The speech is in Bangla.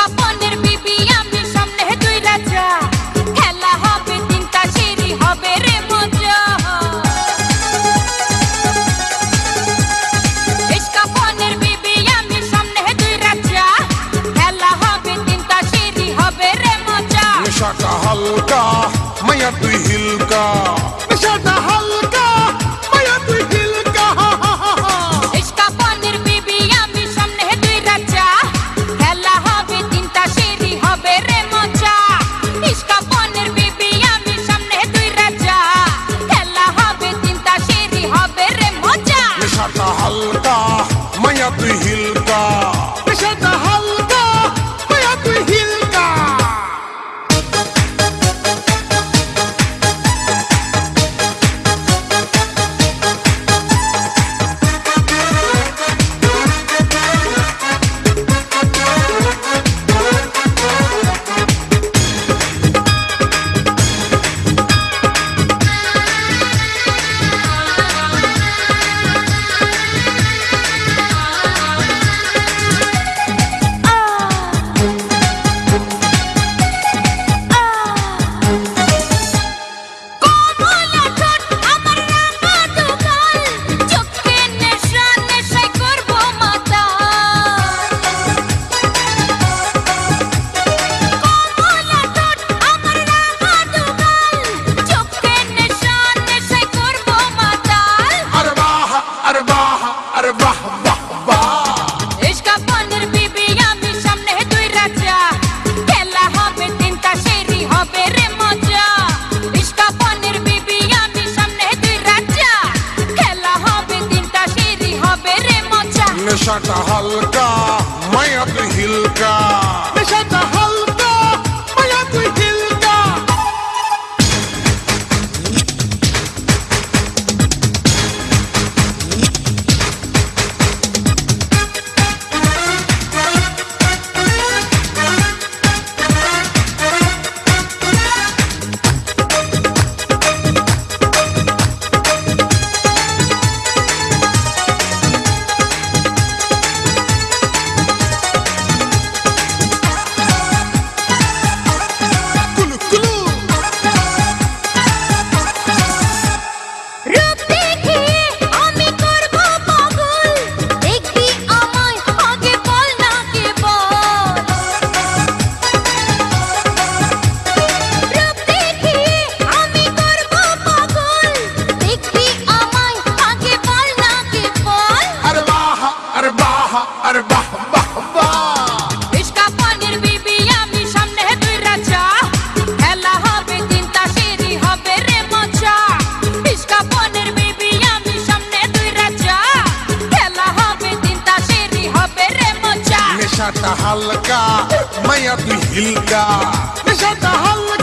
ইস্কাপনের বিবি আমি সামনে দুই রাজা খেলা হবে তিনটা সিঁড়ি হবে রে মজা ইস্কাপনের বিবি আমি সামনে দুই রাজা খেলা হবে তিনটা সিঁড়ি হবে রে মজা নেশাটা হালকা মায়া তুই হিলকা নেশাটা হালকা মায়া তুই হিলকা ইস্কাপনের বিবি আমি সামনে দুই রাজা খেলা হবে তিনটা সিঁড়ি হবে রে মজা ইস্কাপনের বিবি আমি সামনে দুই রাজা খেলা হবে তিনটা সিঁড়ি হবে রে মজা নেশাটা হালকা মায়া তুই হিলকা নেশাটা হালকা মায়া তুই হিলকা কমলা ঠোঁট আমার রাঙা দুগাল চোখে নেশা নেশায় করব মাতাল কমলা ঠোঁট আমার রাঙা দুগাল চোখে নেশা নেশায় করব মাতাল আরে বাহ আরে বাহ আরে বাহ বাহ বাহ ইস্কাপনের বিবি আমি সামনে দুই রাজা খেলা হবে তিনটা সিঁড়ি হবে রে মজা ইস্কাপনের বিবি আমি সামনে দুই রাজা খেলা হবে তিনটা সিঁড়ি হবে রে মজা নেশাটা হালকা মায়া তুই হিলকা নেশাটা হালকা মায়া তুই হিলকা কুলু কুলু রূপ দেখে আমি করব পাগল দেখবি আমায় আগে বল না কে বল রূপ দেখে আমি করব পাগল দেখবি আমায় আগে বল না কে বল আরে বাহ আরে বাহ আরে বাহ বাহ বাহ ইস্কাপনের বিবি আমি সামনে দুই রাজা খেলা হবে তিনটা সিঁড়ি হবে রে মজা ইস্কাপনের বিবি আমি সামনে দুই রাজা খেলা হবে তিনটা সিঁড়ি হবে রে মজা নেশাটা হালকা মায়া তুই হিলকা নেশাটা হালকা